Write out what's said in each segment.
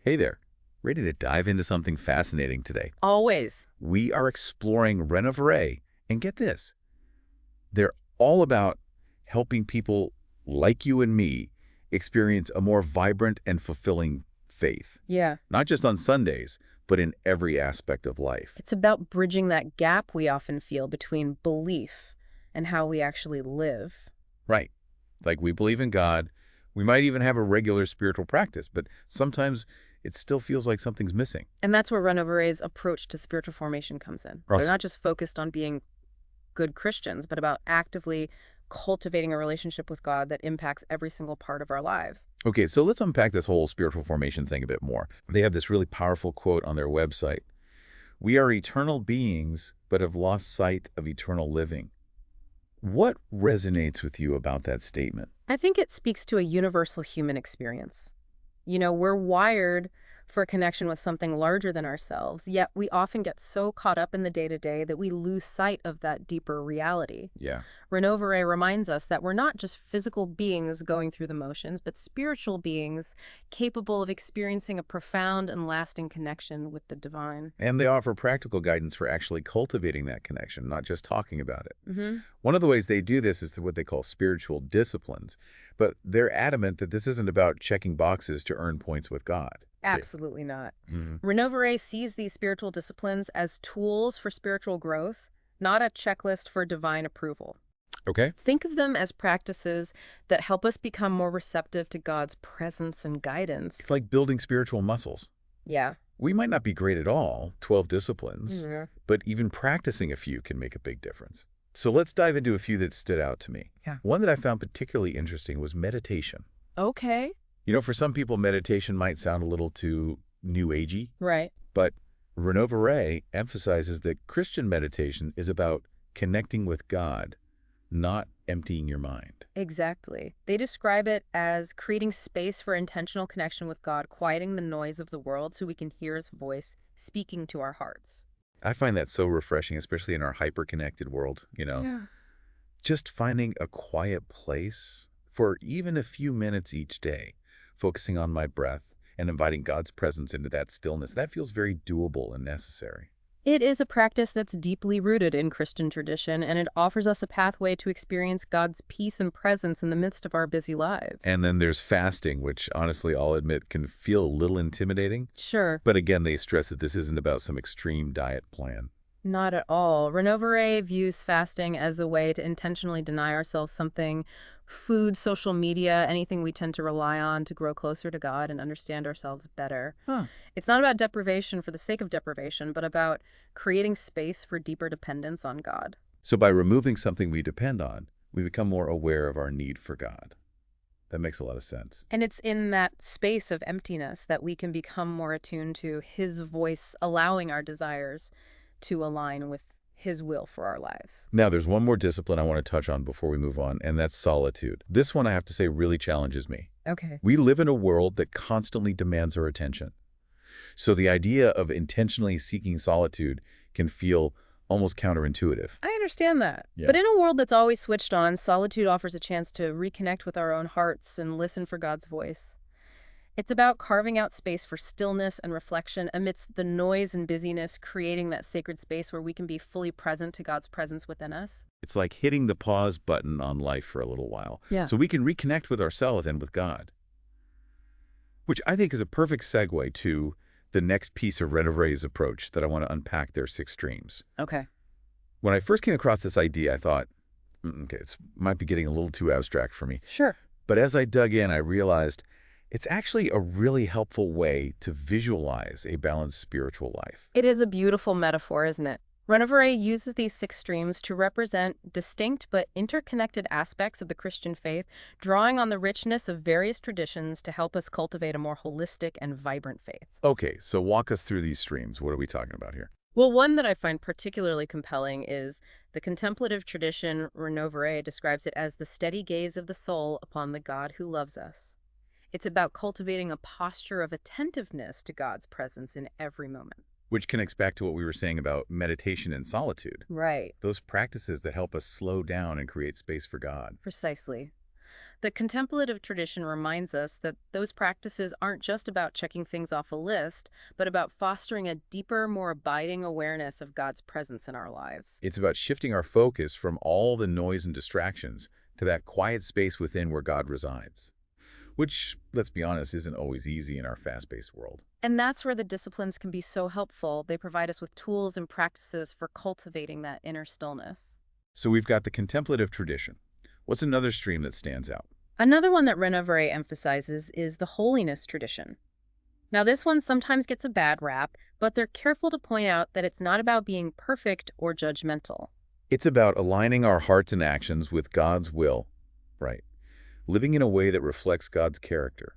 Hey there. Ready to dive into something fascinating today? Always. We are exploring Renovaré, and get this, they're all about helping people like you and me experience a more vibrant and fulfilling faith, Yeah. not just on Sundays, but in every aspect of life. It's about bridging that gap we often feel between belief and how we actually live. Right. Like we believe in God, we might even have a regular spiritual practice, but sometimes it still feels like something's missing. And that's where Renovare's approach to spiritual formation comes in. They're Russ. not just focused on being good Christians, but about actively cultivating a relationship with God that impacts every single part of our lives. Okay, so let's unpack this whole spiritual formation thing a bit more. They have this really powerful quote on their website. We are eternal beings, but have lost sight of eternal living. What resonates with you about that statement? I think it speaks to a universal human experience. We're wired for a connection with something larger than ourselves, yet we often get so caught up in the day-to-day that we lose sight of that deeper reality. Yeah. Renovare reminds us that we're not just physical beings going through the motions, but spiritual beings capable of experiencing a profound and lasting connection with the divine. And they offer practical guidance for actually cultivating that connection, not just talking about it. Mm-hmm. One of the ways they do this is through what they call spiritual disciplines, but they're adamant that this isn't about checking boxes to earn points with God. Absolutely not. Mhm. Renovare sees these spiritual disciplines as tools for spiritual growth, not a checklist for divine approval. Okay. Think of them as practices that help us become more receptive to God's presence and guidance. It's like building spiritual muscles. Yeah. We might not be great at all, 12 disciplines, Yeah. but even practicing a few can make a big difference. So let's dive into a few that stood out to me. Yeah. One that I found particularly interesting was meditation. Okay. For some people, meditation might sound a little too new agey, Right. but Renovaré emphasizes that Christian meditation is about connecting with God, not emptying your mind. Exactly. They describe it as creating space for intentional connection with God, quieting the noise of the world so we can hear his voice speaking to our hearts. I find that so refreshing, especially in our hyper-connected world. Yeah. Just finding a quiet place for even a few minutes each day, focusing on my breath and inviting God's presence into that stillness, that feels very doable and necessary. It is a practice that's deeply rooted in Christian tradition, and it offers us a pathway to experience God's peace and presence in the midst of our busy lives. And then there's fasting, which honestly, I'll admit, can feel a little intimidating. Sure. But again, they stress that this isn't about some extreme diet plan. Not at all. Renovare views fasting as a way to intentionally deny ourselves something, food, social media, anything we tend to rely on to grow closer to God and understand ourselves better. Huh. It's not about deprivation for the sake of deprivation, but about creating space for deeper dependence on God. So by removing something we depend on, we become more aware of our need for God. That makes a lot of sense. And it's in that space of emptiness that we can become more attuned to his voice, allowing our desires to align with his will for our lives. Now, there's one more discipline I want to touch on before we move on, and that's solitude. This one, I have to say, really challenges me. Okay. We live in a world that constantly demands our attention. So the idea of intentionally seeking solitude can feel almost counterintuitive. I understand that. Yeah. But in a world that's always switched on, solitude offers a chance to reconnect with our own hearts and listen for God's voice. It's about carving out space for stillness and reflection amidst the noise and busyness, creating that sacred space where we can be fully present to God's presence within us. It's like hitting the pause button on life for a little while, Yeah. so we can reconnect with ourselves and with God. Which I think is a perfect segue to the next piece of Renovaré's approach that I want to unpack their 6 streams. Okay. When I first came across this idea, I thought, okay, it might be getting a little too abstract for me. Sure. But as I dug in, I realized it's actually a really helpful way to visualize a balanced spiritual life. It is a beautiful metaphor, isn't it? Renovare uses these 6 streams to represent distinct but interconnected aspects of the Christian faith, drawing on the richness of various traditions to help us cultivate a more holistic and vibrant faith. Okay, so walk us through these streams. What are we talking about here? Well, one that I find particularly compelling is the contemplative tradition. Renovare describes it as the steady gaze of the soul upon the God who loves us. It's about cultivating a posture of attentiveness to God's presence in every moment. Which connects back to what we were saying about meditation and solitude. Right. Those practices that help us slow down and create space for God. Precisely. The contemplative tradition reminds us that those practices aren't just about checking things off a list, but about fostering a deeper, more abiding awareness of God's presence in our lives. It's about shifting our focus from all the noise and distractions to that quiet space within where God resides. Which, let's be honest, isn't always easy in our fast-paced world. And that's where the disciplines can be so helpful. They provide us with tools and practices for cultivating that inner stillness. So we've got the contemplative tradition. What's another stream that stands out? Another one that Renovaré emphasizes is the holiness tradition. Now, this one sometimes gets a bad rap, but they're careful to point out that it's not about being perfect or judgmental. It's about aligning our hearts and actions with God's will, right? Living in a way that reflects God's character.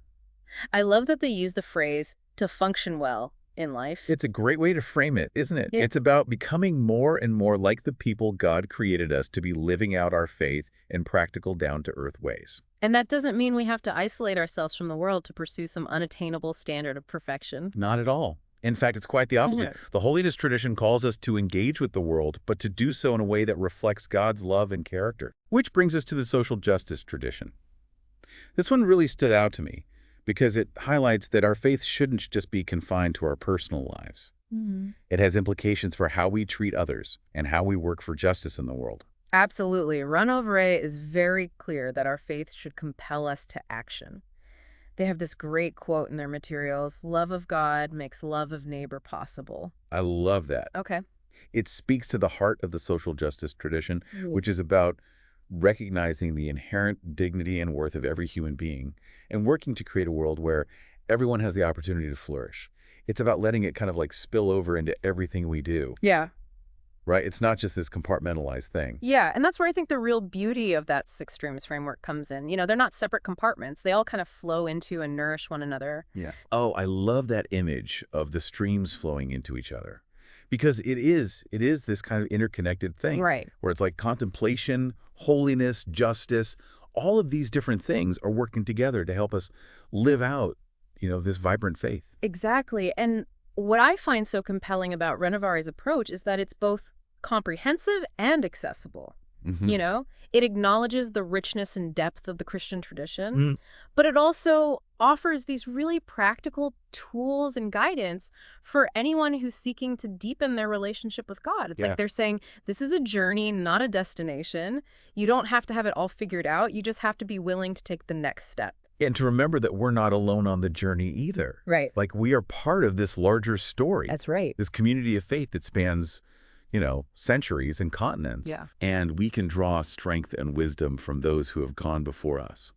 I love that they use the phrase to function well in life. It's a great way to frame it, isn't it? Yeah. It's about becoming more and more like the people God created us to be, living out our faith in practical, down-to-earth ways. And that doesn't mean we have to isolate ourselves from the world to pursue some unattainable standard of perfection. Not at all. In fact, it's quite the opposite. Mhm. The holiness tradition calls us to engage with the world, but to do so in a way that reflects God's love and character. Which brings us to the social justice tradition. This one really stood out to me because it highlights that our faith shouldn't just be confined to our personal lives. Mhm. It has implications for how we treat others and how we work for justice in the world. Absolutely. Renovaré is very clear that our faith should compel us to action. They have this great quote in their materials: love of God makes love of neighbor possible. I love that. Okay. It speaks to the heart of the social justice tradition, Mm. which is about recognizing the inherent dignity and worth of every human being and working to create a world where everyone has the opportunity to flourish. It's about letting it kind of like spill over into everything we do, Yeah. right? It's not just this compartmentalized thing. Yeah, and that's where I think the real beauty of that six streams framework comes in. They're not separate compartments. They all kind of flow into and nourish one another. Yeah. Oh, I love that image of the streams flowing into each other because it is this kind of interconnected thing. Right. Where it's like contemplation, holiness, justice, all of these different things are working together to help us live out, this vibrant faith. Exactly. And what I find so compelling about Renovare's approach is that it's both comprehensive and accessible. Mhm. It acknowledges the richness and depth of the Christian tradition, Mm. but it also offers these really practical tools and guidance for anyone who's seeking to deepen their relationship with God. It's Yeah. like they're saying, this is a journey, not a destination. You don't have to have it all figured out. You just have to be willing to take the next step. And to remember that we're not alone on the journey either. Right. Like we are part of this larger story, That's right. this community of faith that spans, centuries and continents. Yeah. And we can draw strength and wisdom from those who have gone before us.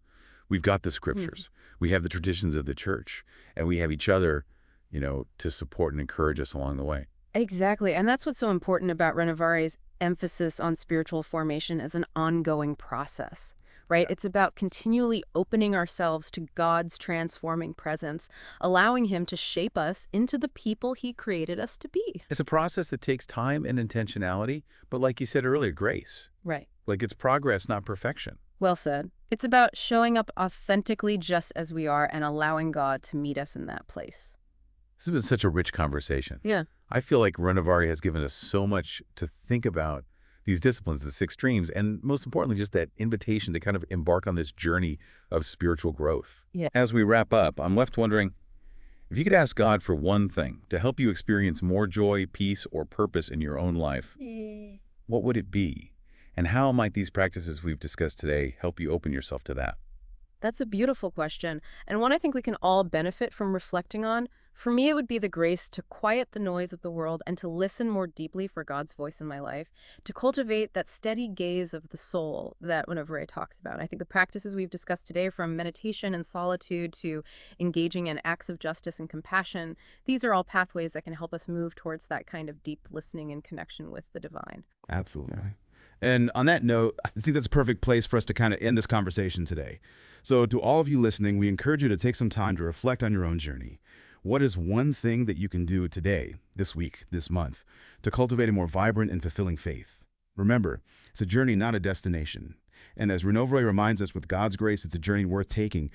We've got the scriptures. We have the traditions of the church, and we have each other, to support and encourage us along the way. Exactly. And that's what's so important about Renovare's emphasis on spiritual formation as an ongoing process, right? It's about continually opening ourselves to God's transforming presence, allowing him to shape us into the people he created us to be. It's a process that takes time and intentionality, but like you said earlier, grace. Right. Like it's progress, not perfection. Well said. It's about showing up authentically just as we are and allowing God to meet us in that place. This has been such a rich conversation. Yeah. I feel like Renovare has given us so much to think about these disciplines, the six streams, and most importantly, just that invitation to kind of embark on this journey of spiritual growth. Yeah. As we wrap up, I'm left wondering, if you could ask God for one thing to help you experience more joy, peace, or purpose in your own life, what would it be? And how might these practices we've discussed today help you open yourself to that? That's a beautiful question, and one I think we can all benefit from reflecting on. For me, it would be the grace to quiet the noise of the world and to listen more deeply for God's voice in my life, to cultivate that steady gaze of the soul that Renovaré talks about. I think the practices we've discussed today, from meditation and solitude to engaging in acts of justice and compassion, these are all pathways that can help us move towards that kind of deep listening and connection with the divine. Absolutely. And on that note, I think that's a perfect place for us to kind of end this conversation today. So to all of you listening, we encourage you to take some time to reflect on your own journey. What is one thing that you can do today, this week, this month, to cultivate a more vibrant and fulfilling faith? Remember, it's a journey, not a destination. And as Renovaré reminds us, with God's grace, it's a journey worth taking.